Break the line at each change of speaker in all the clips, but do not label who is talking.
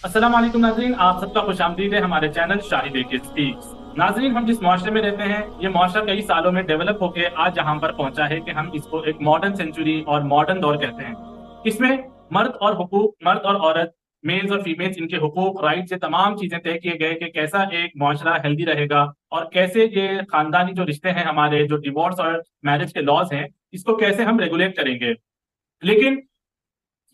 अस्सलाम वालेकुम नाजरीन, आप सबका खुशामदीद है हमारे चैनल शाहिद के स्पीक्स। नाजरीन, हम जिस मुआशरे में रहते हैं ये मुआशरा कई सालों में डेवलप होकर आज यहाँ पर पहुंचा है कि हम इसको एक मॉडर्न सेंचुरी और मॉडर्न दौर कहते हैं। इसमें मर्द और औरत, मेल्स और फीमेल्स, इनके हुकूक, राइट्स, ये तमाम चीजें तय किए गए कि कैसा एक मुआशरा हेल्दी रहेगा और कैसे ये खानदानी जो रिश्ते हैं, हमारे जो डिवोर्स और मैरिज के लॉज हैं, इसको कैसे हम रेगुलेट करेंगे। लेकिन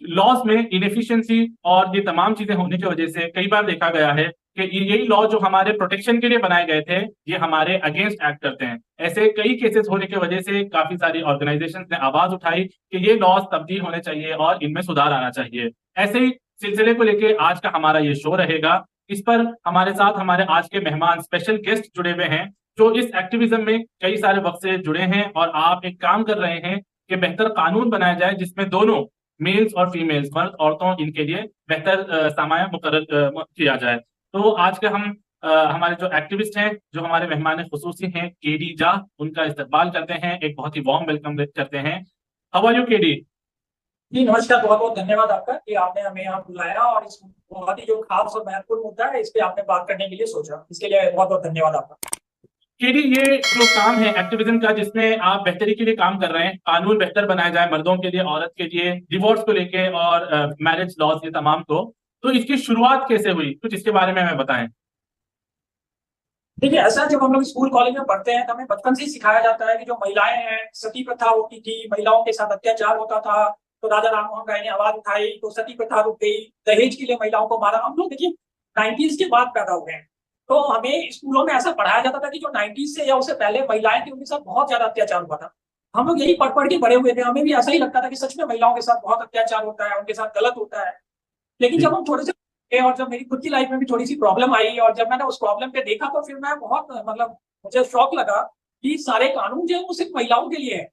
लॉस में इनएफिशिएंसी और ये तमाम चीजें होने की वजह से कई बार देखा गया है कि यही लॉ जो हमारे प्रोटेक्शन के लिए बनाए गए थे, ये हमारे अगेंस्ट एक्ट करते हैं। ऐसे कई केसेस होने की वजह से काफी सारी ऑर्गेनाइजेशंस ने आवाज उठाई कि ये लॉज तब्दील होने चाहिए और इनमें सुधार आना चाहिए। ऐसे ही सिलसिले को लेके आज का हमारा ये शो रहेगा। इस पर हमारे साथ हमारे आज के मेहमान, स्पेशल गेस्ट जुड़े हुए हैं जो इस एक्टिविज्म में कई सारे वक्त से जुड़े हैं और आप एक काम कर रहे हैं कि बेहतर कानून बनाया जाए जिसमें दोनों मेल्स और फीमेल्स, मर्द औरतों, इनके लिए बेहतर सामाया मुकर्रर किया जाए। तो आज के हम हमारे जो एक्टिविस्ट हैं, जो हमारे मेहमान खुसूसी हैं, केडी जा, उनका इस्तकबाल करते हैं, एक बहुत ही वार्म वेलकम करते हैं। How are you KD?
जी नमस्कार। बहुत बहुत धन्यवाद आपका कि आपने हमें यहाँ बुलाया और इस बहुत ही जो खास और महत्वपूर्ण मुद्दा है इस पे आपने बात करने के लिए सोचा, इसके लिए बहुत बहुत धन्यवाद आपका।
केडी, ये जो काम है एक्टिविज्म का, जिसमें आप बेहतरी के लिए काम कर रहे हैं, कानून बेहतर बनाया जाए मर्दों के लिए, औरत के लिए, डिवोर्स को लेके और मैरिज लॉज, ये तमाम को, तो इसकी शुरुआत कैसे हुई, कुछ इसके बारे में हमें बताएं।
देखिए, ऐसा जब हम लोग स्कूल कॉलेज में पढ़ते हैं तो हमें बचपन से ही सिखाया जाता है कि जो महिलाएं हैं, सती प्रथा होती थी, महिलाओं के साथ अत्याचार होता था। तो राजा राम मोहन राय ने आवाज उठाई तो सती प्रथा रुक गई। दहेज के लिए महिलाओं को मारा। हम लोग देखिए 90s के बाद पैदा हुए हैं, तो हमें स्कूलों में ऐसा पढ़ाया जाता था कि जो 90s से या उससे पहले महिलाएं थी उनके साथ बहुत ज्यादा अत्याचार हुआ था। हम लोग यही पढ़ पढ़ के बड़े हुए थे, हमें भी ऐसा ही लगता था कि सच में महिलाओं के साथ बहुत अत्याचार होता है, उनके साथ गलत होता है। लेकिन
जी।
जब हम थोड़े से और जब मेरी खुद की लाइफ में भी थोड़ी सी प्रॉब्लम आई और जब मैंने उस प्रॉब्लम पे देखा तो फिर मैं बहुत मतलब मुझे शौक लगा कि सारे कानून जो है वो सिर्फ महिलाओं के लिए है,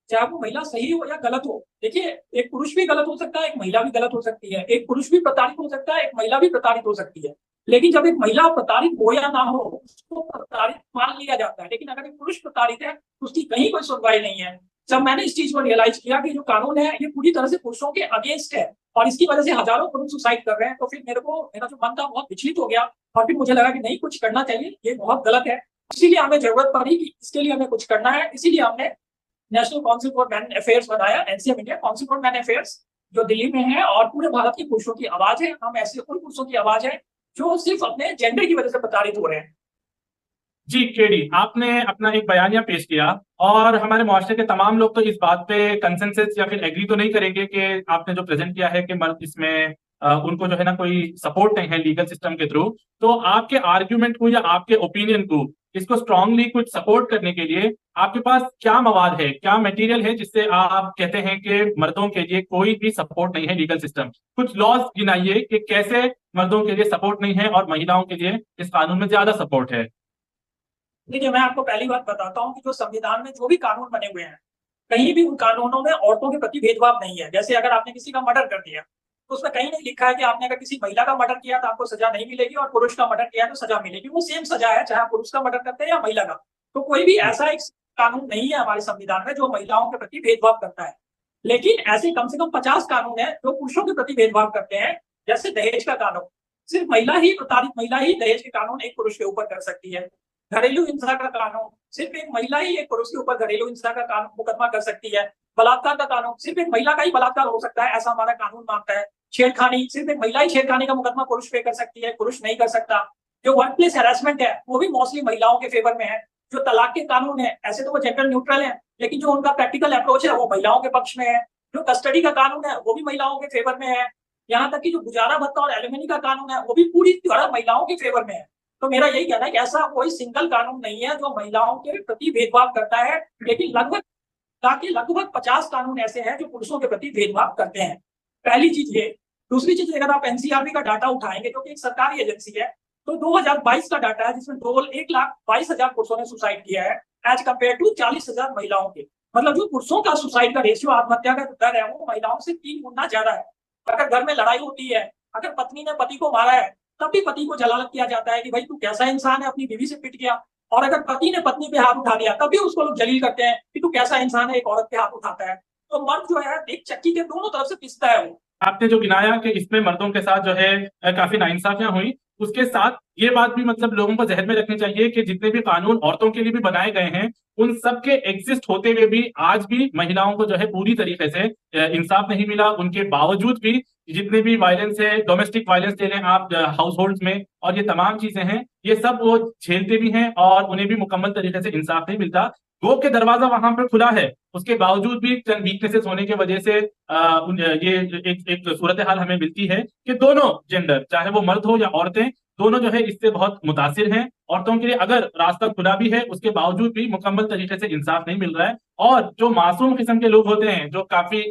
चाहे वो महिला सही हो या गलत हो। देखिए, एक पुरुष भी गलत हो सकता है, एक महिला भी गलत हो सकती है, एक पुरुष भी प्रताड़ित हो सकता है, एक महिला भी प्रताड़ित हो सकती है। लेकिन जब एक महिला प्रताड़ित हो या ना हो उसको प्रताड़ित मान लिया जाता है, लेकिन अगर एक पुरुष प्रताड़ित है तो उसकी कहीं कोई सुनवाई नहीं है। जब मैंने इस चीज को रियलाइज किया कि जो कानून है ये पूरी तरह से पुरुषों के अगेंस्ट है और इसकी वजह से हजारों पुरुष सुसाइड कर रहे हैं, तो फिर मेरा जो मन था बहुत विचलित हो गया। और फिर मुझे लगा कि नहीं, कुछ करना चाहिए, ये बहुत गलत है। इसीलिए हमें जरूरत पड़ी कि इसके लिए हमें कुछ करना है। इसीलिए हमने national council for man affairs बनाया, NCM India council for man affairs, जो दिल्ली में है और पूरे भारत के पुरुषों की आवाज है। हम ऐसे उन पुरुषों की आवाज है जो सिर्फ अपने जेंडर की वजह से प्रताड़ित हो रहे हैं।
जी केडी, आपने अपना एक बयानिया पेश किया और हमारे मुआशरे के तमाम लोग तो इस बात पे कंसेंसस या फिर एग्री तो नहीं करेंगे कि आपने जो प्रेजेंट किया है कि मर्द इसमें उनको जो है ना कोई सपोर्ट नहीं है लीगल सिस्टम के थ्रू। तो आपके आर्ग्यूमेंट को या आपके ओपिनियन को, इसको स्ट्रांगली कुछ सपोर्ट करने के लिए आपके पास क्या मवाद है, क्या मटेरियल है जिससे आप कहते हैं कि मर्दों के लिए कोई भी सपोर्ट नहीं है लीगल सिस्टम? कुछ लॉज गिनाइए कि कैसे मर्दों के लिए सपोर्ट नहीं है और महिलाओं के लिए इस कानून में ज्यादा सपोर्ट है।
देखिए, मैं आपको पहली बात बताता हूँ कि जो संविधान में जो भी कानून बने हुए हैं, कहीं भी उन कानूनों में औरतों के प्रति भेदभाव नहीं है। जैसे अगर आपने किसी का मर्डर कर दिया तो उसमें कहीं नहीं लिखा है कि आपने अगर किसी महिला का मर्डर किया तो आपको सजा नहीं मिलेगी और पुरुष का मर्डर किया तो सजा मिलेगी। वो सेम सजा है चाहे आप पुरुष का मर्डर करते हैं या महिला का। तो कोई भी ऐसा एक कानून नहीं है हमारे संविधान में जो महिलाओं के प्रति भेदभाव करता है। लेकिन ऐसे कम से कम 50 कानून है जो पुरुषों के प्रति भेदभाव करते हैं। जैसे दहेज का कानून, सिर्फ महिला ही, प्रताड़ित महिला ही दहेज के कानून एक पुरुष के ऊपर कर सकती है। घरेलू हिंसा का कानून, सिर्फ एक महिला ही एक पुरुष के ऊपर घरेलू हिंसा का कानून मुकदमा कर सकती है। बलात्कार का कानून, सिर्फ एक महिला का ही बलात्कार हो सकता है, ऐसा हमारा कानून मानता है। छेड़खानी, सिर्फ एक महिला ही छेड़खानी का मुकदमा पुरुष पे कर सकती है, पुरुष नहीं कर सकता। जो वर्क प्लेस हैरेसमेंट है वो भी मोस्टली महिलाओं के फेवर में है। जो तलाक के कानून है, ऐसे तो वो जेंडर न्यूट्रल है, लेकिन जो उनका प्रैक्टिकल अप्रोच है वो महिलाओं के पक्ष में है। जो कस्टडी का कानून है वो भी महिलाओं के फेवर में है। यहाँ तक कि जो गुजारा भत्ता और एलिमनी का कानून है वो भी पूरी तरह महिलाओं के फेवर में है। तो मेरा यही कहना है कि ऐसा कोई सिंगल कानून नहीं है जो महिलाओं के प्रति भेदभाव करता है, लेकिन लगभग 50 कानून ऐसे हैं जो पुरुषों के प्रति भेदभाव करते हैं। पहली चीज ये। दूसरी चीज, अगर आप एनसीआरबी का डाटा उठाएंगे जो कि एक सरकारी एजेंसी है, तो 2022 का डाटा है जिसमें 1,22,000 पुरुषों ने सुसाइड किया है एज कम्पेयर टू 40,000 महिलाओं के। मतलब जो पुरुषों का सुसाइड का रेशियो, आत्महत्या का दर है, वो महिलाओं से 3 गुना ज्यादा है। अगर घर में लड़ाई होती है, अगर पत्नी ने पति को मारा है, तब भी पति को जलालत किया जाता है कि भाई तू कैसा इंसान है, अपनी बीवी से पिट गया। और अगर पति ने पत्नी पे हाथ उठा दिया तब भी उसको लोग जलील करते हैं कि तू कैसा इंसान है, एक औरत पे हाथ उठाता है। तो मर्द जो है एक चक्की के दोनों तरफ से पिसता है वो।
आपने जो गिनाया कि इसमें मर्दों के साथ जो है काफी नाइंसाफियां हुई, उसके साथ ये बात भी मतलब लोगों को जहन में रखनी चाहिए कि जितने भी कानून औरतों के लिए भी बनाए गए हैं, उन सब के एग्जिस्ट होते हुए भी आज भी महिलाओं को जो है पूरी तरीके से इंसाफ नहीं मिला। उनके बावजूद भी जितने भी वायलेंस है, डोमेस्टिक वायलेंस ले लें आप हाउस होल्ड में, और ये तमाम चीजें हैं, ये सब वो झेलते भी हैं और उन्हें भी मुकम्मल तरीके से इंसाफ नहीं मिलता। गो के दरवाजा वहां पर खुला है, उसके बावजूद भी चंद वीकनेसेस होने की वजह से ये एक सूरत हाल हमें मिलती है कि दोनों जेंडर, चाहे वो मर्द हो या औरतें, दोनों जो है इससे बहुत मुतासिर हैं। औरतों के लिए अगर रास्ता खुला भी है, उसके बावजूद भी मुकम्मल तरीके से इंसाफ नहीं मिल रहा है। और जो मासूम किस्म के लोग होते हैं, जो काफी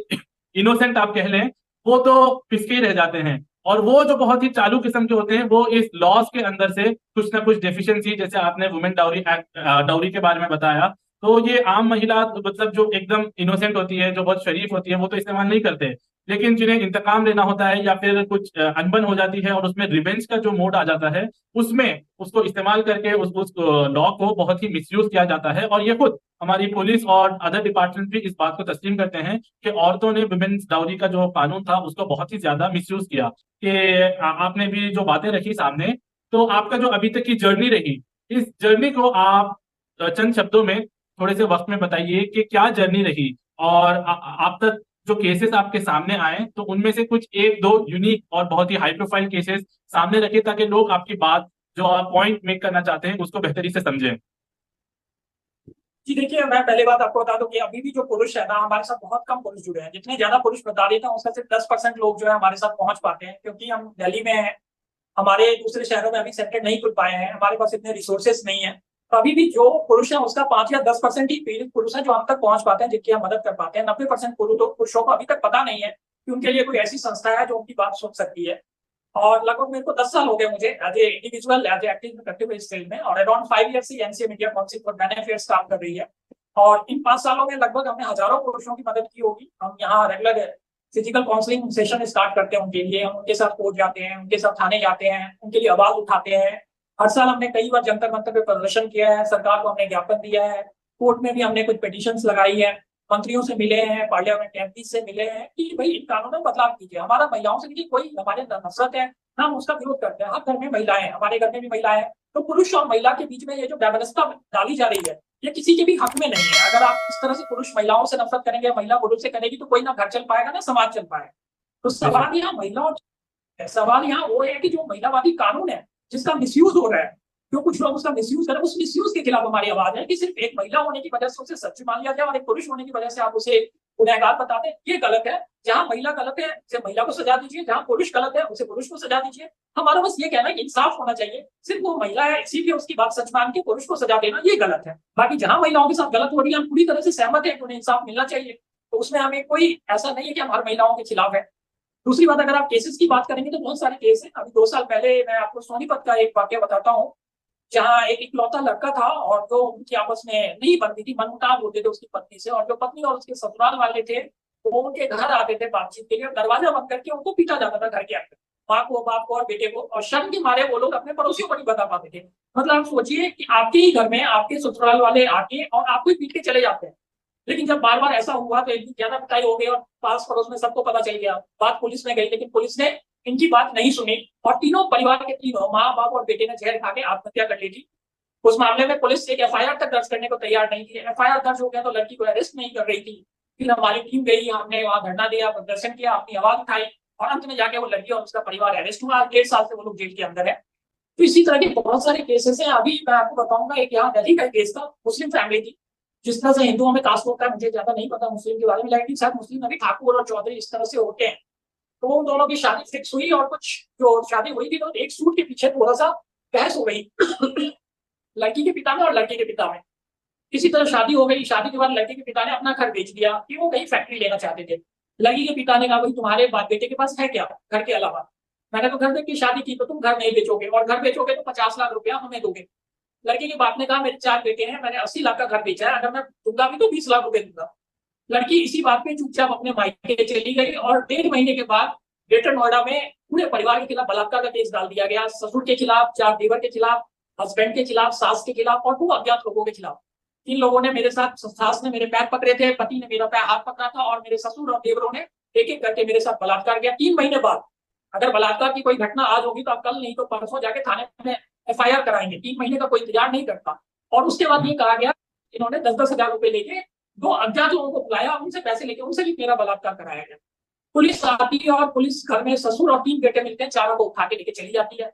इनोसेंट आप कह लें, वो तो पिसके ही रह जाते हैं। और वो जो बहुत ही चालू किस्म के होते हैं, वो इस लॉस के अंदर से कुछ ना कुछ डेफिशिएंसी, जैसे आपने वुमेन डाउरी एक्ट, डाउरी के बारे में बताया, तो ये आम महिला मतलब जो एकदम इनोसेंट होती है, जो बहुत शरीफ होती है, वो तो इस्तेमाल नहीं करते। लेकिन जिन्हें इंतकाम लेना होता है या फिर कुछ अनबन हो जाती है और उसमें रिवेंज का जो मोड आ जाता है, उसमें उसको इस्तेमाल करके उस लॉ को बहुत ही मिसयूज किया जाता है। और ये खुद हमारी पुलिस और अदर डिपार्टमेंट भी इस बात को तस्लीम करते हैं कि औरतों ने विमेन्स डाउरी का जो कानून था उसको बहुत ही ज्यादा मिसयूज किया। कि आपने भी जो बातें रखी सामने, तो आपका जो अभी तक की जर्नी रही, इस जर्नी को आप चंद शब्दों में थोड़े से वक्त में बताइए कि क्या जर्नी रही, और आप तक जो केसेस आपके सामने आए, तो उनमें से कुछ एक दो यूनिक और बहुत ही हाई प्रोफाइल केसेस सामने रखे, ताकि लोग आपकी बात जो आप पॉइंट मेक करना चाहते हैं उसको बेहतरी से समझें।
जी देखिए, मैं पहले बात आपको बता दूं कि अभी भी जो पुरुष है ना, हमारे साथ बहुत कम पुरुष जुड़े हैं। जितने ज्यादा पुरुष बता देता हूँ उसका सिर्फ 10% लोग जो है हमारे साथ पहुंच पाते हैं, क्योंकि हम दिल्ली में हैं, हमारे दूसरे शहरों में अभी सेंटर नहीं खुल पाए हैं, हमारे पास इतने रिसोर्सेस नहीं है। तो अभी भी जो पुरुष है उसका 5 या 10% ही पीड़ित पुरुष है जो हम तक पहुंच पाते हैं, जिनकी हम मदद कर पाते हैं। 90% पुरुषों को अभी तक पता नहीं है कि उनके लिए कोई ऐसी संस्था है जो उनकी बात सुन सकती है। और लगभग मेरे को 10 साल हो गए मुझे as a individual, as active करते हुए इस फील्ड में, और अराउंड 5 ईयर से NCA media council for man affairs काम कर रही है। और इन 5 सालों में लगभग हमने हजारों पुरुषों की मदद की होगी। हम यहाँ regular physical counselling session start करते हैं उनके लिए, हम उनके साथ कोर्ट जाते हैं, उनके साथ थाने जाते हैं, उनके लिए आवाज उठाते हैं। हर साल हमने कई बार जंतर मंतर पे प्रदर्शन किया है, सरकार को हमने ज्ञापन दिया है, कोर्ट में भी हमने कुछ पिटिशंस लगाई है, मंत्रियों से मिले हैं, पार्लियामेंट एमपी से मिले हैं कि भाई इन कानूनों में बदलाव कीजिए। हमारा महिलाओं से देखिए कोई हमारे अंदर नफरत है ना, हम उसका विरोध करते हैं। हर घर में महिलाएं हैं, हमारे घर में भी महिलाएं हैं। तो पुरुष और महिला के बीच में ये जो व्यवस्था डाली जा रही है, ये किसी के भी हक में नहीं है। अगर आप इस तरह से पुरुष महिलाओं से नफरत करेंगे, महिला पुरुष से करेगी, तो कोई ना घर चल पाएगा ना समाज चल पाएगा। तो
बेशक।
सवाल यहाँ महिलाओं सवाल यहाँ वो है कि जो महिलावादी कानून है जिसका मिसयूज हो रहा है, जो कुछ लोग उसका मिसयूज कर रहे हैं, उस मिसयूज के खिलाफ हमारी आवाज है कि सिर्फ एक महिला होने की वजह से उसे सच मान लिया जाए और एक पुरुष होने की वजह से आप उसे गुनहगार बता दें, ये गलत है। जहां महिला गलत है उसे महिला को सजा दीजिए, जहां पुरुष गलत है उसे पुरुष को सजा दीजिए। हमारा बस ये कहना है कि इंसाफ होना चाहिए। सिर्फ वो महिला है इसीलिए उसकी बात सच मान के पुरुष को सजा देना ये गलत है। बाकी जहां महिलाओं के साथ गलत हो रही है, हम पूरी तरह से सहमत है कि उन्हें इंसाफ मिलना चाहिए। तो उसमें हमें कोई ऐसा नहीं है कि हम हर महिलाओं के खिलाफ है। दूसरी बात, अगर आप केसेस की बात करेंगे तो बहुत सारे केस हैं। अभी 2 साल पहले मैं आपको सोनीपत का एक वाक्य बताता हूँ, जहाँ एक इकलौता लड़का था और जो उनकी आपस में नहीं बनती थी, मनमुटाव होते थे उसकी पत्नी से, और जो पत्नी और उसके ससुराल वाले थे वो उनके घर आते थे बातचीत के लिए, दरवाजा बंद करके उनको पीटा जाता था घर के अंदर, माँ को, बाप को और बेटे को। और शर्म के मारे वो लोग अपने पड़ोसियों को नहीं बता पाते थे। मतलब आप सोचिए कि आपके ही घर में आपके ससुराल वाले आके और आपको ही पीट के चले जाते हैं। लेकिन जब बार बार ऐसा हुआ तो एक दिन ज्यादा पिटाई हो गई और पास पड़ोस में सबको पता चल गया। बात पुलिस में गई, लेकिन पुलिस ने इनकी बात नहीं सुनी और तीनों परिवार के तीनों, माँ बाप और बेटे ने जहर खा के आत्महत्या कर ली थी। उस मामले में पुलिस एक एफआईआर तक दर्ज करने को तैयार नहीं थी। एफआईआर दर्ज हो गया तो लड़की को अरेस्ट नहीं कर रही थी। फिर हमारी टीम गई, हमने वहां धरना दिया, प्रदर्शन किया, अपनी आवाज उठाई, और अंत में जाके वो लड़की और उसका परिवार अरेस्ट हुआ। 1.5 साल से वो लोग जेल के अंदर है। तो इसी तरह के बहुत सारे केसेस हैं। अभी मैं आपको बताऊंगा, एक यहाँ दिल्ली का केस था, मुस्लिम फैमिली थी। जिस तरह से हिंदुओं में कास्ट होता है मुझे ज्यादा नहीं पता मुस्लिम के बारे में, लेकिन शायद मुस्लिम में भी ठाकुर और चौधरी इस तरह से होते हैं। तो उन दोनों की शादी फिक्स हुई और कुछ जो शादी हुई थी तो एक सूट के पीछे थोड़ा सा बहस हो गई लड़की के पिता में और लड़के के पिता में। इसी तरह शादी हो गई। शादी के बाद लड़के के पिता ने अपना घर बेच दिया कि वो कहीं फैक्ट्री लेना चाहते थे। लड़की के पिता ने कहा भाई तुम्हारे बाप बेटे के पास है क्या घर के अलावा? मैंने तो घर देख के शादी की, तो तुम घर नहीं बेचोगे, और घर बेचोगे तो 50 लाख रुपया हमें दोगे। लड़के के बाप ने कहा मेरे 4 बेटे हैं, मैंने 80 लाख का घर बेचा है, अगर मैं दूंगा भी तो 20 लाख रुपए दूंगा। लड़की इसी बात पे चुपचाप अपने मायके चली गई और 1.5 महीने के बाद ग्रेटर नोएडा में पूरे परिवार के खिलाफ बलात्कार का केस डाल दिया गया। ससुर के खिलाफ, 4 देवर के खिलाफ, हस्बैंड के खिलाफ, सास के खिलाफ और 2 अज्ञात लोगों के खिलाफ। 3 लोगों ने मेरे साथ, सास ने मेरे पैर पकड़े थे, पति ने मेरा पैर हाथ पकड़ा था, और मेरे ससुर और देवरों ने एक एक करके मेरे साथ बलात्कार किया 3 महीने बाद। अगर बलात्कार की कोई घटना आज होगी तो आप कल नहीं तो परसों जाके थाने में FIR कराएंगे। 3 महीने का कोई इंतजार नहीं करता। और उसके बाद ये कहा गया इन्होंने 10-10 हजार रुपए लेके 2 अज्ञात लोगों को बुलाया, उनसे पैसे लेके उनसे भी मेरा बलात्कार कराया गया। पुलिस आती है और पुलिस घर में ससुर और 3 बेटे मिलते हैं, चारों को उठा के लेके चली जाती है।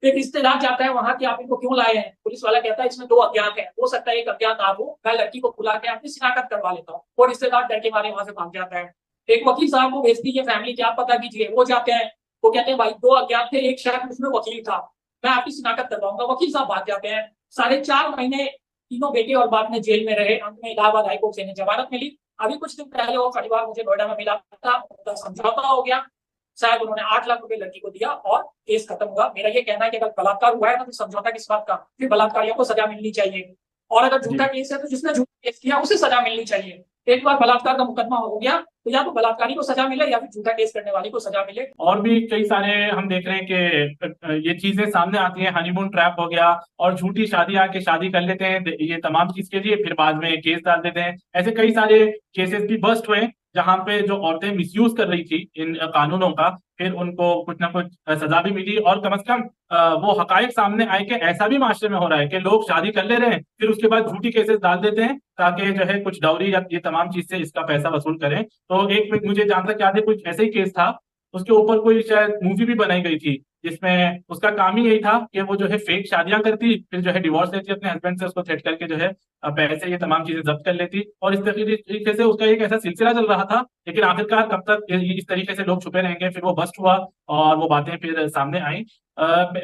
एक रिश्तेदार जाता है वहां कि आप इनको क्यों लाए हैं, पुलिस वाला कहता है इसमें 2 अज्ञात हैं, हो सकता है एक अज्ञात आप हो, मैं लड़की को बुला के आपकी शिनाख्त करवा लेता हूँ। वो रिश्तेदार डर के मारे वहां से भाग जाता है। एक वकील साहब को भेजती है फैमिली कि आप पता कीजिए। वो जाते हैं, वो कहते हैं भाई 2 अज्ञात थे, एक शायद उसमें वकील था, मैं आपकी शिनाख्त करवाऊंगा। वकील साहब भाग जाते हैं। 4.5 महीने तीनों बेटे और बाप ने जेल में रहे। अंत में इलाहाबाद हाईकोर्ट से इन्हें जमानत मिली। अभी कुछ दिन पहले वो परिवार मुझे नोएडा में मिला था, उनका समझौता हो गया। शायद उन्होंने 8 लाख रुपए लड़की को दिया और केस खत्म हुआ। मेरा ये कहना है कि अगर बलात्कार हुआ है तो फिर समझौता किस बात का, फिर बलात्कारियों को सजा मिलनी चाहिए। और अगर झूठा
जी
केस है तो जिसने झूठा केस किया उसे सजा मिलनी चाहिए। एक बार बलात्कार का मुकदमा हो गया तो या तो बलात्कारी को सजा मिले या फिर झूठा केस करने वाले को सजा मिले।
और भी कई सारे हम देख रहे हैं कि ये चीजें सामने आती हैं, हनीमून ट्रैप हो गया और झूठी शादी आके शादी कर लेते हैं ये तमाम चीज के लिए, फिर बाद में केस डाल देते हैं। ऐसे कई सारे केसेस भी बस्ट हुए जहां पे जो औरतें मिसयूज कर रही थी इन कानूनों का, फिर उनको कुछ ना कुछ सजा भी मिली। और कम से कम वो हकायक सामने आए कि ऐसा भी माशरे में हो रहा है कि लोग शादी कर ले रहे हैं फिर उसके बाद झूठी केसेस डाल देते हैं ताकि जो है कुछ डाउरी या ये तमाम चीज से इसका पैसा वसूल करें। तो एक मुझे जहां तक याद है कुछ ऐसे ही केस था, उसके ऊपर कोई शायद मूवी भी बनाई गई थी जिसमें उसका काम ही यही था कि वो जो है फेक शादियां करती, फिर जो है डिवोर्स लेती अपने हस्बैंड से, उसको थ्रेट करके जो है पैसे ये तमाम चीजें जब्त कर लेती। और इस तरीके से उसका एक ऐसा सिलसिला चल रहा था। लेकिन आखिरकार कब तक इस तरीके से लोग छुपे रहेंगे, फिर वो बस्ट हुआ और वो बातें फिर सामने आई।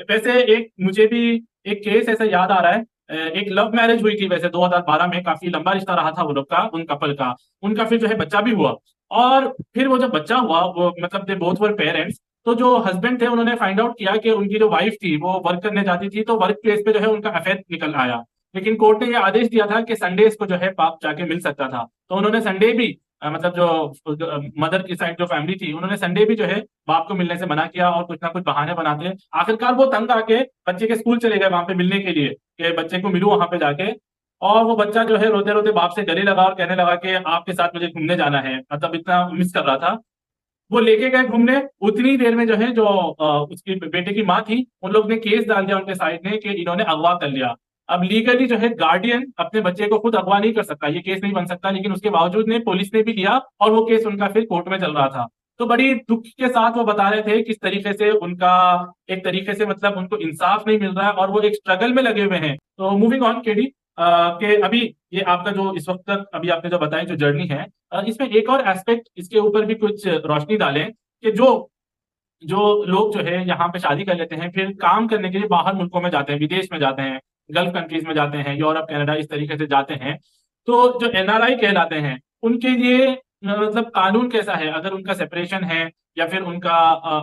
वैसे एक मुझे भी एक केस ऐसा याद आ रहा है। एक लव मैरिज हुई थी वैसे 2012 में, काफी लंबा रिश्ता रहा था वो लोग का, उन कपल का। उनका फिर जो है बच्चा भी हुआ। और फिर वो जब बच्चा हुआ वो मतलब दे बोथ वर पेरेंट्स, तो जो हस्बैंड थे उन्होंने फाइंड आउट किया कि उनकी जो वाइफ थी वो वर्क करने जाती थी, तो वर्क प्लेस पे जो है उनका अफेयर निकल आया। लेकिन कोर्ट ने यह आदेश दिया था कि संडेज को जो है बाप जाके मिल सकता था, तो उन्होंने संडे भी मतलब जो मदर की साइड जो फैमिली थी उन्होंने संडे भी जो है बाप को मिलने से मना किया और कुछ ना कुछ बहाने बनाते। आखिरकार वो तंग आके बच्चे के स्कूल चले गए वहां पे मिलने के लिए कि बच्चे को मिलूं वहां पे जाके। और वो बच्चा जो है रोते रोते बाप से गले लगा और कहने लगा कि आपके साथ मुझे घूमने जाना है, मतलब इतना मिस कर रहा था। वो लेके गए घूमने, उतनी देर में जो है जो उसकी बेटे की माँ थी उन लोग ने केस डाल दिया उनके साइड ने कि इन्होंने अगवा कर लिया। अब लीगली जो है गार्डियन अपने बच्चे को खुद अगवा नहीं कर सकता, ये केस नहीं बन सकता, लेकिन उसके बावजूद ने पुलिस ने भी लिया और वो केस उनका फिर कोर्ट में चल रहा था। तो बड़ी दुख के साथ वो बता रहे थे किस तरीके से उनका एक तरीके से मतलब उनको इंसाफ नहीं मिल रहा है और वो एक स्ट्रगल में लगे हुए हैं। तो मूविंग ऑन केडी, कि अभी ये आपका जो इस वक्त तक अभी आपने जो बताया जो जर्नी है, इसमें एक और एस्पेक्ट इसके ऊपर भी कुछ रोशनी डालें कि जो जो लोग जो है यहाँ पे शादी कर लेते हैं फिर काम करने के लिए बाहर मुल्कों में जाते हैं, विदेश में जाते हैं, गल्फ कंट्रीज में जाते हैं, यूरोप कनाडा इस तरीके से जाते हैं। तो जो NRI कहलाते हैं उनके लिए मतलब कानून कैसा है, अगर उनका सेपरेशन है या फिर उनका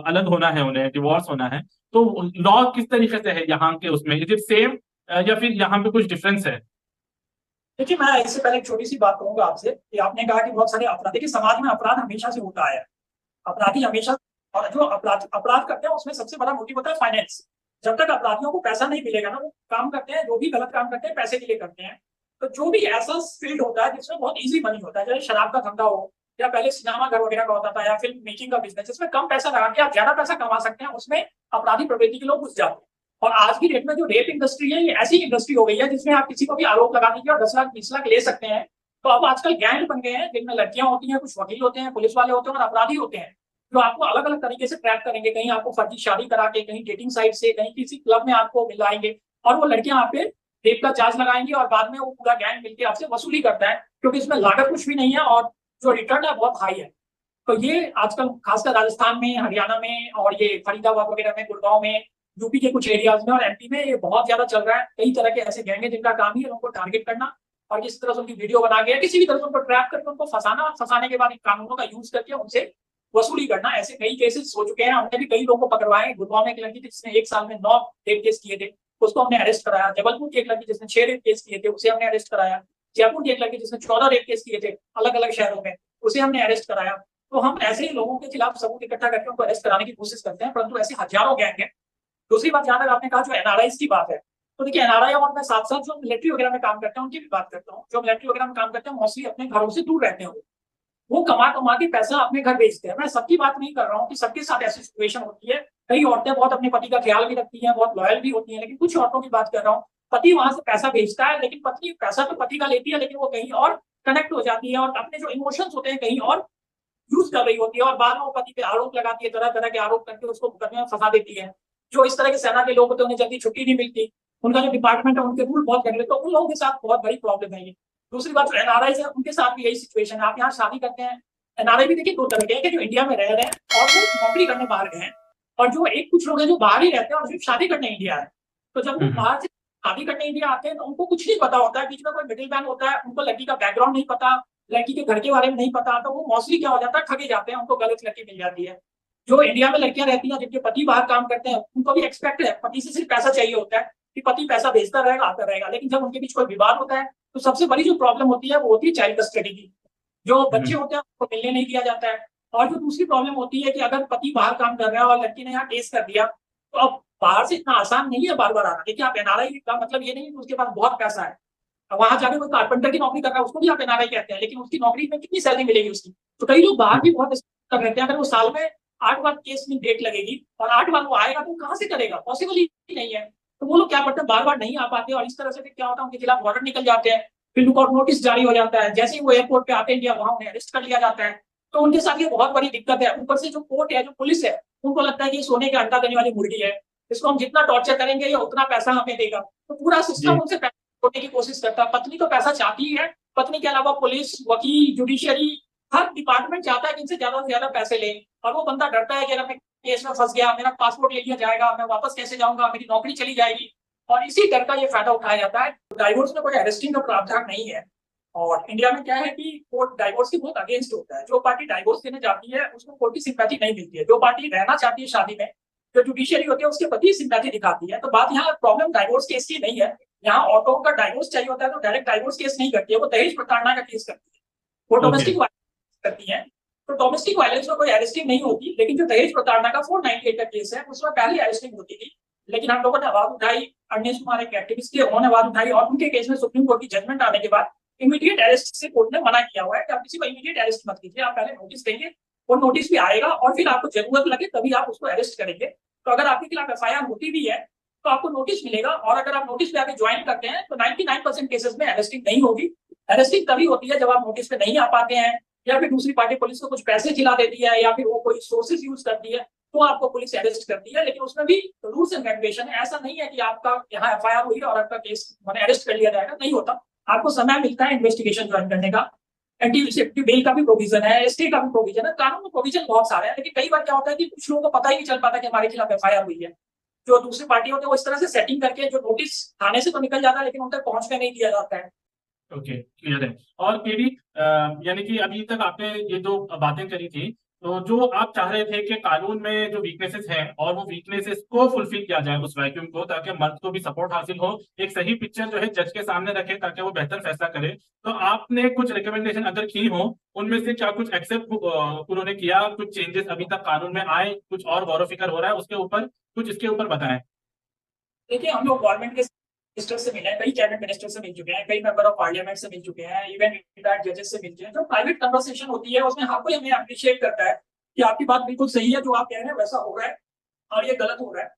अलग होना है, उन्हें डिवोर्स होना है, तो लॉ किस तरीके से है यहाँ के, उसमें इज इट सेम या फिर यहाँ पे कुछ डिफरेंस है?
देखिए, मैं इससे पहले एक छोटी सी बात करूंगा आपसे कि आपने कहा कि बहुत सारे अपराध, देखिए समाज में अपराध हमेशा से होता है। अपराधी हमेशा, और जो अपराध अपराध करते हैं उसमें सबसे बड़ा मोटिव होता है फाइनेंस। जब तक अपराधियों को पैसा नहीं मिलेगा ना, वो काम करते हैं, जो भी गलत काम करते हैं पैसे के लिए करते हैं। तो जो भी ऐसा फील्ड होता है जिसमें बहुत इजी मनी होता है, जैसे शराब का धंधा हो या पहले सिनेमा घर वगैरह का होता था या फिल्म मेकिंग का बिजनेस, जिसमें कम पैसा लगा के आप ज्यादा पैसा कमा सकते हैं, उसमें अपराधी प्रवृत्ति के लोग घुस जाते हैं। और आज की डेट में जो रेप इंडस्ट्री है ये ऐसी इंडस्ट्री हो गई है जिसमें आप किसी को भी आरोप लगा दीजिए और 10 लाख 20 लाख ले सकते हैं। तो अब आजकल गैंग बन गए हैं जिनमें लड़कियां होती हैं, कुछ वकील होते हैं, पुलिस वाले होते हैं और अपराधी होते हैं, जो आपको अलग अलग तरीके से ट्रैप करेंगे। कहीं आपको फर्जी शादी करा के, कहीं डेटिंग साइट से, कहीं किसी क्लब में आपको मिलाएंगे और वो लड़कियां आप पे रेप का चार्ज लगाएंगी और बाद में वो पूरा गैंग मिलकर आपसे वसूली करता है, क्योंकि इसमें लागत कुछ भी नहीं है और जो रिटर्न है बहुत हाई है। तो ये आजकल खासकर राजस्थान में, हरियाणा में और ये फरीदाबाद वगैरह में, गुड़गांव में, यूपी के कुछ एरियाज में और MP में ये बहुत ज्यादा चल रहा है। कई तरह के ऐसे गैंग हैं जिनका काम ही है उनको टारगेट करना और किसी तरह से उनकी वीडियो बना के किसी भी तरह से उनको ट्रैप करके उनको फंसाना, फंसाने के बाद इन कानूनों का यूज करके उनसे वसूली करना। ऐसे कई केसेस हो चुके हैं, हमने भी कई लोगों को पकड़वाए हैं। गुड़गांव में एक लड़की थी जिसने 1 साल में 9 रेप केस किए थे, उसको हमने अरेस्ट कराया। जबलपुर की एक लड़की जिसने 6 रेप केस किए थे, उसे हमने अरेस्ट कराया। जयपुर की एक लड़की जिसने 14 रेप केस किए थे अलग अलग शहरों में, उसे हमने अरेस्ट कराया। तो हम ऐसे ही लोगों के खिलाफ सबूत इकट्ठा करके उनको अरेस्ट कराने की कोशिश करते हैं, परंतु ऐसे हजारों गैंग हैं। दूसरी बात, जहां तक आपने कहा जो NRIs की बात है, तो देखिए NRI और मैं साथ साथ जो मिलिट्री वगैरह में काम करते हैं उनकी भी बात करता हूँ। जो मिलिट्री वगैरह में काम करते हैं मोस्टली अपने घरों से दूर रहते हैं, वो कमा कमा के पैसा अपने घर भेजते हैं। मैं सबकी बात नहीं कर रहा हूँ कि सबके साथ ऐसी सिचुएशन होती है, कई औरतें बहुत अपने पति का ख्याल भी रखती हैं, बहुत लॉयल भी होती हैं, लेकिन कुछ औरतों की बात कर रहा हूँ, पति वहां से पैसा भेजता है, लेकिन पत्नी पैसा तो पति का लेती है, लेकिन वो कहीं और कनेक्ट हो जाती है और अपने जो इमोशंस होते हैं कहीं और यूज कर रही होती है, और बाद में वो पति पे आरोप लगाती है, तरह तरह के आरोप करके उसको मुकदमे में फंसा देती है। जो इस तरह के सेना के लोग होते हैं उन्हें जल्दी छुट्टी नहीं मिलती, उनका जो डिपार्टमेंट है उनके रूल बहुत कड़े, तो उन लोगों के साथ बहुत बड़ी प्रॉब्लम है ये। दूसरी बात जो एनआरआई है उनके साथ भी यही सिचुएशन है। आप यहाँ शादी करते हैं, एनआरआई भी देखिए दो तरह के हैं, जो इंडिया में रह रहे हैं और वो नौकरी करने बाहर गए हैं, और जो एक कुछ लोग हैं जो बाहर ही रहते हैं और सिर्फ शादी करने इंडिया है। तो जब वो
हम्म।
बाहर से शादी करने इंडिया आते हैं तो उनको कुछ नहीं पता होता है, बीच में कोई मिडिल मैन होता है, उनको लड़की का बैकग्राउंड नहीं पता, लड़की के घर के बारे में नहीं पता, तो वो मोस्टली क्या हो जाता है, ठगे जाते हैं, उनको गलत लड़की मिल जाती है। जो इंडिया में लड़कियां रहती हैं जिनके पति बाहर काम करते हैं, उनको भी एक्सपेक्ट है, पति से सिर्फ पैसा चाहिए होता है कि पति पैसा भेजता रहेगा आता रहेगा, लेकिन जब उनके बीच कोई विवाद होता है तो सबसे बड़ी जो प्रॉब्लम होती है वो होती है चाइल्ड कस्टडी की। जो बच्चे
हम्म।
होते हैं उनको मिलने नहीं दिया जाता है। और जो दूसरी प्रॉब्लम होती है कि अगर पति बाहर काम कर रहा है और लड़की ने यहाँ केस कर दिया, तो अब बाहर से इतना आसान नहीं है बार बार आना। देखिए, आप एनआरआई का मतलब ये नहीं कि उसके पास बहुत पैसा है, वहां जाके कोई कारपेंटर की नौकरी कर रहा है उसको भी आप एनआरआई कहते हैं, लेकिन उसकी नौकरी में कितनी सैलरी मिलेगी उसकी। तो कई लोग बाहर भी बहुत कर रहे हैं, अगर वो साल में 8 बार केस में डेट लगेगी और 8 बार वो आएगा तो वो कहाँ से करेगा, पॉसिबल ही नहीं है। तो वो लोग क्या करते हैं, बार बार नहीं आ पाते, और इस तरह से फिर क्या होता है, उनके खिलाफ वारंट निकल जाते हैं, फिर लुकआउट नोटिस जारी हो जाता है, जैसे ही वो एयरपोर्ट पे आते हैं इंडिया वहां उन्हें अरेस्ट कर लिया जाता है। तो उनके साथ ये बहुत बड़ी दिक्कत है। ऊपर से जो कोर्ट है, जो पुलिस है, उनको लगता है कि ये सोने के अंडा देने वाली मुर्गी है, इसको हम जितना टॉर्चर करेंगे ये उतना पैसा हमें देगा, तो पूरा सिस्टम
जी।
उनसे छोड़ने की कोशिश करता है। पत्नी तो पैसा चाहती ही है, पत्नी के अलावा पुलिस, वकील, जुडिशियरी, हर डिपार्टमेंट चाहता है कि इनसे ज्यादा से ज्यादा पैसे ले, और वो बंदा डरता है कि अगर मैं केस में फंस गया, मेरा पासपोर्ट ले लिया जाएगा, मैं वापस कैसे जाऊंगा, मेरी नौकरी चली जाएगी, और इसी डर का ये फायदा उठाया जाता है। डाइवोर्स में कोई अरेस्टिंग का प्रावधान नहीं है, और इंडिया में क्या है कि कोर्ट डाइवोर्स की बहुत अगेंस्ट होता है। जो पार्टी डाइवोर्स देने जाती है उसको कोर्ट की सिंपैथी नहीं मिलती है, जो पार्टी रहना चाहती है शादी में, जो जुडिशियरी होती है उसके प्रति सिंपैथी दिखाती है। तो बात यहाँ प्रॉब्लम डाइवोर्स केस की नहीं है, यहाँ औरतों का डाइवोर्स चाहिए होता है तो डायरेक्ट डाइवोर्स केस नहीं करती है, वो दहेज प्रताड़ना का केस करती है, वो
ओके।
डोमेस्टिक वायलेंस करती है। तो डोमेस्टिक वायलेंस में कोई अरेस्टिंग नहीं होती, लेकिन जो दहेज प्रताड़ना का 498 का केस है उसमें पहले अरेस्टिंग होती थी, लेकिन हम लोगों ने आवाज उठाई, अनिश कुमार एक एक्टिविस्ट थे, उन्होंने आवाज उठाई, और उनके केस में सुप्रीम कोर्ट की जजमेंट आने के बाद इमीडिएट अरेस्ट से कोर्ट ने मना किया हुआ है कि आप किसी को इमीडिएट अरेस्ट मत कीजिए, आप पहले नोटिस देंगे, और नोटिस भी आएगा, और फिर आपको जरूरत लगे तभी आप उसको अरेस्ट करेंगे। तो अगर आपके खिलाफ एफआईआर होती भी है तो आपको नोटिस मिलेगा, और अगर आप नोटिस पे आके ज्वाइन करते हैं तो 99% केसेस में अरेस्टिंग नहीं होगी। अरेस्टिंग तभी होती है जब आप नोटिस पे नहीं आ पाते हैं, या फिर दूसरी पार्टी पुलिस को कुछ पैसे खिला देती है, या फिर वो कोई सोर्सेज यूज करती है, तो आपको पुलिस अरेस्ट करती है। लेकिन उसमें भी रूल्स एंड रेगुलेशन है, ऐसा नहीं है कि आपका यहाँ एफआईआर हुई और आपका केस मैंने अरेस्ट कर लिया जाएगा, नहीं होता। आपको समय मिलता है इन्वेस्टिगेशन ज्वाइन करने का, एंटी सेफ्टी बेल का भी प्रोविजन है, एसटी का भी प्रोविजन है, कानून में प्रोविजन बहुत सारे हैं। लेकिन कई बार क्या होता है कि कुछ लोगों को पता ही नहीं चल पाता कि हमारे खिलाफ एफआईआर हुई है। जो दूसरी पार्टी होती है वो इस तरह से सेटिंग करके जो नोटिस थाने से तो निकल जाता है, लेकिन उन तक पहुंचने नहीं दिया जाता है।
ओके, क्लियर है। और केडी, यानी कि अभी तक आपने ये जो बातें करी थी, तो जो आप चाह रहे थे कि कानून में जो वीकनेसेस हैं और वो वीकनेसेस को फुलफिल किया जाए उस वैक्यूम को, ताकि मर्द को भी सपोर्ट हासिल हो, एक सही पिक्चर जो है जज के सामने रखे ताकि वो बेहतर फैसला करे। तो आपने कुछ रिकमेंडेशन अगर की हो, उनमें से क्या कुछ एक्सेप्ट उन्होंने किया, कुछ चेंजेस अभी तक कानून में आए, कुछ और गौर फिक्र हो रहा है उसके ऊपर, कुछ इसके ऊपर बताएं।
देखिए, हम लोग गवर्नमेंट के मिनिस्टर से मिले हैं, कई कैबिनेट मिनिस्टर से मिल चुके हैं, कई मेंबर ऑफ पार्लियामेंट से मिल चुके हैं, इवन रिटायर्ड जजेस से मिल चुके हैं। जो प्राइवेट कन्वर्सेशन होती है उसमें हर कोई हमें अप्रिशिएट करता है कि आपकी बात बिल्कुल सही है, जो आप कह रहे हैं वैसा हो रहा है और ये गलत हो रहा है।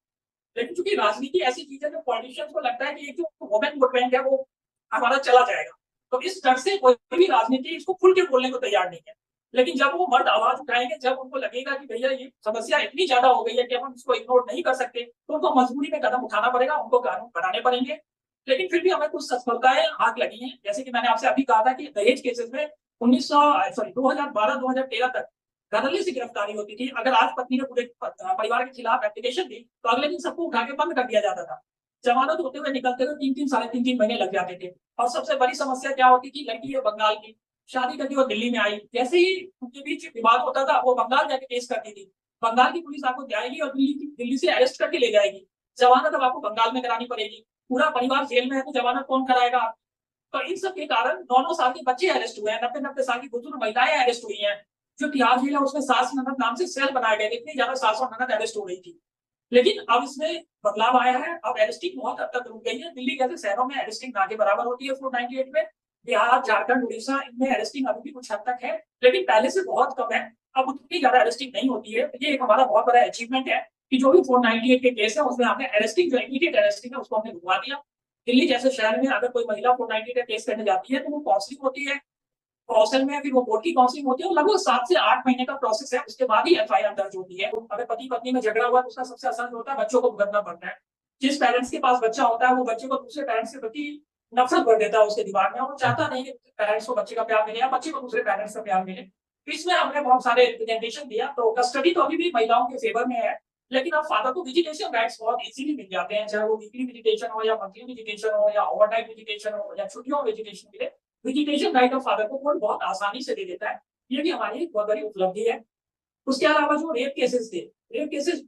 लेकिन चूंकि राजनीति ऐसी चीज है जो पॉलिटिशियंस को लगता है कि एक जो वोमेन वोट बैंक है वो हमारा चला जाएगा, तो इस डर से कोई भी राजनीति इसको खुल के बोलने को तैयार नहीं है। लेकिन जब वो मर्द आवाज उठाएंगे, जब उनको लगेगा कि भैया ये समस्या इतनी ज्यादा हो गई है कि हम इसको इग्नोर नहीं कर सकते, तो उनको मजबूरी में कदम उठाना पड़ेगा, उनको कानून बनाने पड़ेंगे। लेकिन फिर भी हमें कुछ सफलताएं हाथ लगी हैं, जैसे कि मैंने आपसे अभी कहा था कि दहेज केसेस में 2012-2013 तक धड़ल्ले से गिरफ्तारी होती थी। अगर आज पत्नी ने पूरे परिवार के खिलाफ एप्लीकेशन दी तो अगले दिन सबको उठा के बंद कर दिया जाता था। जमानत होते हुए निकलते हुए 3-3 साढ़े 3-3 महीने लग जाते थे। और सबसे बड़ी समस्या क्या होती थी, लड़की है बंगाल की, शादी करके वो दिल्ली में आई, जैसे ही उनके बीच विवाद होता था वो बंगाल जाके केस करती थी। बंगाल की पुलिस आपको जाएगी और दिल्ली से अरेस्ट करके ले जाएगी। जमानत अब आपको बंगाल में करानी पड़ेगी, पूरा परिवार जेल में है तो जमानत कौन कराएगा। तो इन सब के कारण 9-9 साल के बच्चे अरेस्ट हुए हैं, 90-90 साल की बुजुर्ग महिलाएं अरेस्ट हुई हैं। जो तिहाड़ जेल है उसमें सास ननद नाम से सेल बनाए गए, इतनी ज्यादा सास और ननद अरेस्ट हो गई थी। लेकिन अब इसमें बदलाव आया है, अब अरेस्टिंग बहुत हद तक रुक गई है। दिल्ली जैसे शहरों में अरेस्टिंग ना के बराबर होती है 498 में, बिहार, झारखंड, उड़ीसा, इनमें अरेस्टिंग अभी भी कुछ हद तक है, लेकिन पहले से बहुत कम है। अब उतनी ज्यादा अरेस्टिंग नहीं होती है। ये एक हमारा बहुत बड़ा अचीवमेंट है कि जो भी 498 के केस है उसमें हमने अरेस्टिंग, जो इमीडिएट अरेस्टिंग है उसको हमने रुकवा दिया। दिल्ली जैसे शहर में अगर कोई महिला 498 का केस करने जाती है तो वो काउंसलिंग होती है, कौशल में फिर वो कोर्ट की काउंसलिंग होती है, और लगभग 7 से 8 महीने का प्रोसेस है, उसके बाद ही एफआईआर दर्ज होती है। अगर पति पत्नी में झगड़ा हुआ तो उसका सबसे आसान होता है बच्चों को भुगतना पड़ता है। जिस पेरेंट्स के पास बच्चा होता है वो बच्चे को दूसरे पेरेंट्स के प्रति नफरत भर देता है उसके दिमाग में, और वो चाहता नहीं कि पेरेंट्स को बच्चे का प्यार मिले या बच्चे को दूसरे पेरेंट्स का प्यार मिले। तो इसमें हमने बहुत सारे रिप्रेजेंटेशन दिया। तो कस्टडी तो अभी भी महिलाओं के फेवर में है, लेकिन अब फादर को विजिटेशन राइट्स बहुत इजीली मिल जाते हैं, चाहे वो वीकली विजिटेशन हो या मंथली विजिटेशन हो या ओवरनाइट विजिटेशन हो या छुट्टियों में विजिटेशन मिले। विजिटेशन राइट ऑफ फादर को कोर्ट बहुत आसानी से दे देता है। ये भी हमारी एक बहुत बड़ी उपलब्धि है। उसके अलावा जो रेप केसेस थे, रेप केसेस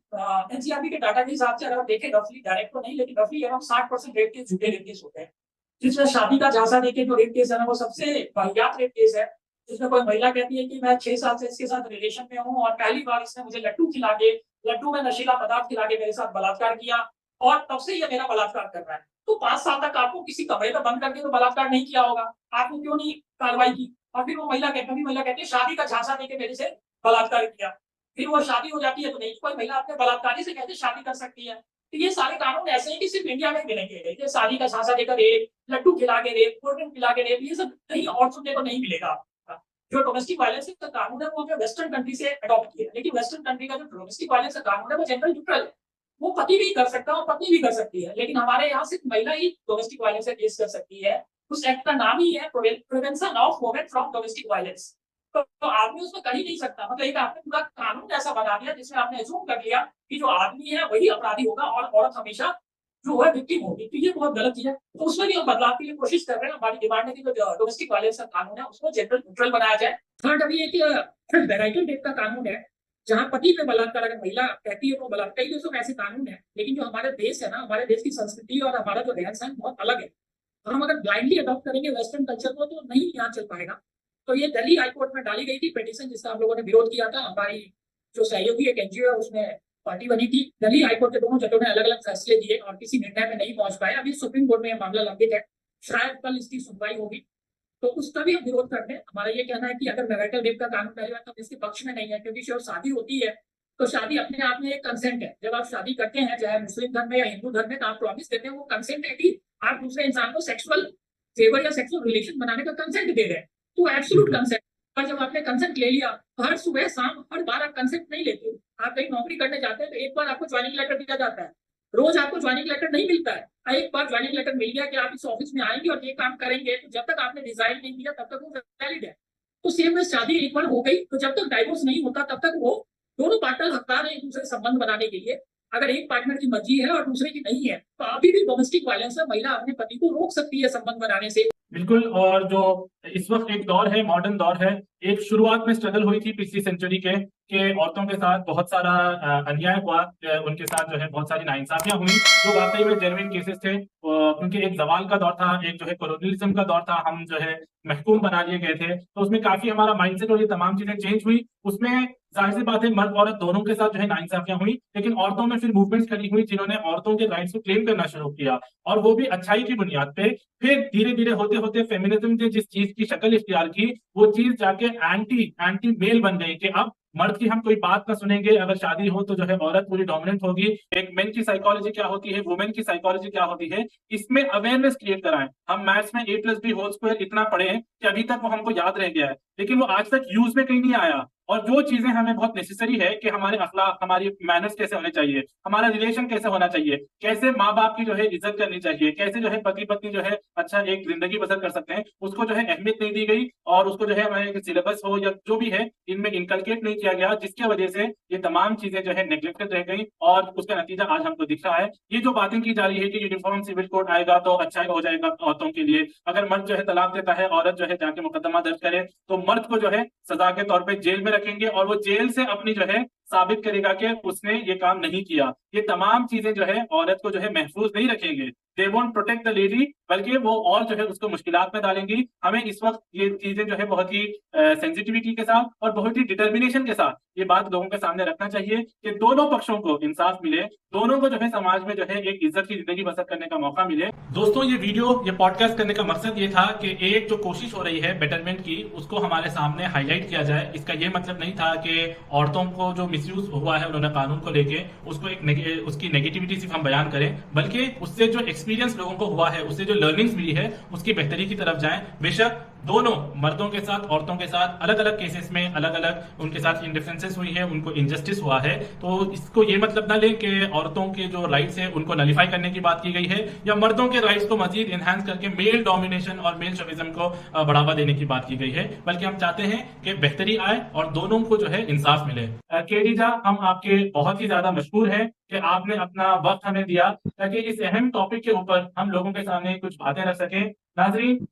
एनसीआरबी के डाटा के हिसाब से अगर आप देखें, रफली डायरेक्ट तो नहीं लेकिन रफली अराउंड 60% रेप केस झूठे रेप केस होते हैं, जिसमें शादी का झांसा देके जो रेप केस है ना वो सबसे वाहियात रेप केस है। जिसमें कोई महिला कहती है कि मैं 6 साल से इसके साथ रिलेशन में हूँ और पहली बार इसने मुझे लड्डू खिला के, लड्डू में नशीला पदार्थ खिला के मेरे साथ बलात्कार किया और तब से ये मेरा बलात्कार कर रहा है। तो 5 साल तक आपको किसी कमरे में बंद करके तो बलात्कार नहीं किया होगा, आपने क्यों नहीं कार्रवाई की? और फिर वो महिला कहती है शादी का झांसा देके मेरे से बलात्कार किया। फिर वो शादी हो जाती है तो नहीं कोई महिला अपने बलात्कारी से कैसे शादी कर सकती है? तो ये सारे कानून ऐसे हैं कि सिर्फ इंडिया में मिलेंगे। ये शादी का झांसा देकर रेप, लड्डू खिला के रेप, कोल्ड ड्रिंक खिला के रेप, ये सब कहीं और सुनने को नहीं मिलेगा आपका। जो डोमेस्टिक वायलेंस का कानून है वो हमने वेस्टर्न कंट्री से अडॉप्ट किया, लेकिन वेस्टर्न कंट्री का जो डोमेस्टिक वायलेंस का कानून है वो जेंडर न्यूट्रल है। वो पति भी कर सकता है और पत्नी भी कर सकती है, लेकिन हमारे यहाँ सिर्फ महिला ही डोमेस्टिक वायलेंस का केस कर सकती है। उस एक्ट का नाम ही है prevention of women from domestic violence. तो आदमी उसमें कर ही नहीं सकता। मतलब एक आपने पूरा कानून ऐसा बना दिया जिसमें आपने अज्यूम कर लिया कि जो आदमी है वही अपराधी होगा और औरत हमेशा जो है विक्टिम होगी। तो ये बहुत गलत चीज है। तो उसमें भी हम बदलाव के लिए कोशिश कर रहे हैं। हमारी डिमांड है कि जो डोमेस्टिक वायलेंस का कानून है उसको जेंडर न्यूट्रल बनाया जाए। थर्ड अभी एक वेराइटल डेट का कानून है, जहाँ पति पे बलात्कार अगर महिला कहती है तो बलात्कार, कई देशों में ऐसे कानून है, लेकिन जो हमारे देश है ना, हमारे देश की संस्कृति और हमारा जो रहन सहन बहुत अलग है। हम अगर ब्लाइंडली अडॉप्ट करेंगे वेस्टर्न कल्चर को तो नहीं यहाँ चल पाएगा। तो ये दिल्ली हाईकोर्ट में डाली गई थी पिटीशन, जिसका हम लोगों ने विरोध किया था। हमारी जो सहयोगी एक एनजीओ है उसमें पार्टी बनी थी। दिल्ली हाईकोर्ट के दोनों जजों ने अलग अलग फैसले दिए और किसी निर्णय में नहीं पहुंच पाए। अभी सुप्रीम कोर्ट में यह मामला लंबित है, शायद कल इसकी सुनवाई होगी, तो उसका भी हम विरोध करते हैं। हमारा ये कहना है कि अगर मैरिटल रेप का कानून पहली बात तो इसके पक्ष में नहीं है, क्योंकि जब शादी होती है तो शादी अपने आप में एक कंसेंट है। जब आप शादी करते हैं चाहे मुस्लिम धर्म में या हिंदू धर्म में, तो आप प्रॉमिस देते हैं, वो कंसेंट है कि आप दूसरे इंसान को सेक्सुअल फेवर या सेक्सुअल रिलेशन बनाने का कंसेंट दे रहे हैं। तो एब्सोल्यूट कंसेंट। पर जब आपने कंसेंट ले लिया, हर सुबह शाम हर बार आप कंसेंट नहीं लेते। आप कहीं नौकरी करने जाते हैं तो एक बार आपको ज्वाइनिंग लेटर दिया जाता है, रोज आपको ज्वाइनिंग लेटर नहीं मिलता है। एक बार ज्वाइनिंग लेटर मिल गया कि आप इस ऑफिस में आएंगे और ये काम करेंगे, तो जब तक आपने डिजाइन नहीं किया तब तक वो वैलिड है। तो सेम में शादी एक बार हो गई तो जब तक डाइवोर्स नहीं होता तब तक वो दोनों पार्टनर हकदार है एक दूसरे संबंध बनाने के लिए। अगर एक पार्टनर की मर्जी है और दूसरे की नहीं है तो अभी भी डोमेस्टिक वायलेंस में महिला अपने पति को रोक सकती है संबंध बनाने से।
बिल्कुल। और जो इस वक्त एक दौर है, मॉडर्न दौर है, एक शुरुआत में स्ट्रगल हुई थी पिछली सेंचुरी के औरतों के साथ बहुत सारा अन्याय हुआ, उनके साथ जो है बहुत सारी नाइंसाफियां हुई जो वाकई में जेन्युइन केसेस थे। क्योंकि एक जवाल का दौर था, एक जो है कोलोनियलिज्म का दौर था, हम जो है महकूम बना लिए गए थे, तो उसमें काफी हमारा माइंडसेट और ये तमाम चीजें चेंज हुई। उसमें जाहिर सी बात है मर्द औरत दोनों के साथ जो है नाइंसाफियां हुई, लेकिन औरतों में फिर मूवमेंट्स खड़ी हुई जिन्होंने औरतों के राइट्स को क्लेम करना शुरू किया, और वो भी अच्छाई की बुनियाद पे। फिर धीरे धीरे होते होते फेमिनिज्म ने जिस चीज की शक्ल इख्तियार की, वो चीज जाके एंटी मेल बन गई कि अब मर्द की हम कोई बात ना सुनेंगे, अगर शादी हो तो जो है औरत पूरी डोमिनेंट होगी। एक मेन की साइकोलॉजी क्या होती है, वुमेन की साइकोलॉजी क्या होती है, इसमें अवेयरनेस क्रिएट कराएं। हम मैथ्स में a+b² इतना पढ़े कि अभी तक वो हमको याद रह गया है, लेकिन वो आज तक यूज में कहीं नहीं आया। और जो चीजें हमें बहुत नेसेसरी है कि हमारे अखलाक, हमारी मैनर्स कैसे होने चाहिए, हमारा रिलेशन कैसे होना चाहिए, कैसे माँ बाप की जो है इज्जत करनी चाहिए, कैसे जो है पति पत्नी जो है अच्छा एक जिंदगी बसर कर सकते हैं, उसको जो है अहमियत नहीं दी गई। और उसको जो है हमारे सिलेबस हो या जो भी है इनमें इनकलकेट नहीं किया गया, जिसकी वजह से ये तमाम चीजें जो है नेग्लेक्टेड रह गई, और उसका नतीजा आज हमको दिख रहा है। ये जो बातें की जा रही है कि यूनिफॉर्म सिविल कोड आएगा तो अच्छा हो जाएगा औरतों के लिए, अगर मर्द जो है तलाक देता है, औरत जो है जाके मुकदमा दर्ज करे, तो मर्द को जो है सजा के तौर पर जेल में रखेंगे और वो जेल से अपनी जो है साबित करेगा कि उसने ये काम नहीं किया। ये तमाम चीजें जो है औरत को जो है महफूज नहीं रखेंगे। They won't protect the lady, बल्कि वो और जो है उसको मुश्किलात में डालेंगी। हमें इस वक्त ये चीजें जो है बहुत ही सेंसिटिविटी के साथ और बहुत ही डिटर्मिनेशन के साथ ये बात लोगों के सामने रखना चाहिए कि दोनों पक्षों को इंसाफ मिले, दोनों को जो है समाज में जो है एक इज्जत की जिंदगी बसर करने का मौका मिले। दोस्तों, ये पॉडकास्ट करने का मकसद ये था कि एक जो कोशिश हो रही है बेटरमेंट की, उसको हमारे सामने हाईलाइट किया जाए। इसका ये मतलब नहीं था कि औरतों को जो मिसयूज हुआ है उन्होंने कानून को लेके उसको उसकी नेगेटिविटी सिर्फ हम बयान करें, बल्कि उससे जो एक्सपीरियंस लोगों को हुआ है, उससे जो लर्निंग्स मिली है, उसकी बेहतरी की तरफ जाएं। बेशक दोनों मर्दों के साथ औरतों के साथ अलग अलग केसेस में अलग अलग उनके साथ इंडिफरेंसेस हुई है, उनको इनजस्टिस हुआ है, तो इसको ये मतलब ना लें कि औरतों के जो राइट्स है उनको नलीफाई करने की बात की गई है या मर्दों के राइट्स को मजीद एनहांस करके मेल डोमिनेशन और मेल शोविज्म को बढ़ावा देने की बात की गई है। बल्कि हम चाहते हैं कि बेहतरी आए और दोनों को जो है इंसाफ मिले। केडीजा, हम आपके बहुत ही ज्यादा मशहूर है कि आपने अपना वक्त हमें दिया ताकि इस अहम टॉपिक के ऊपर हम लोगों के सामने कुछ बातें रख सकें। नाजरीन,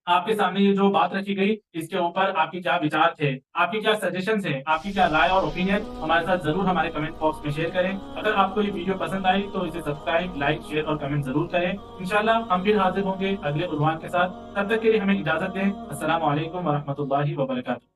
आपके सामने ये जो बात रखी गई, इसके ऊपर आपके क्या विचार थे, आपकी क्या सजेशंस हैं, आपकी क्या राय और ओपिनियन हमारे साथ जरूर हमारे कमेंट बॉक्स में शेयर करें। अगर आपको ये वीडियो पसंद आई तो इसे सब्सक्राइब, लाइक, शेयर और कमेंट जरूर करें। इंशाल्लाह हम फिर हाजिर होंगे अगले उन्वान के साथ। तब तक के लिए हमें इजाजत दें। अस्सलाम वालेकुम व रहमतुल्लाहि व बरकातुहू।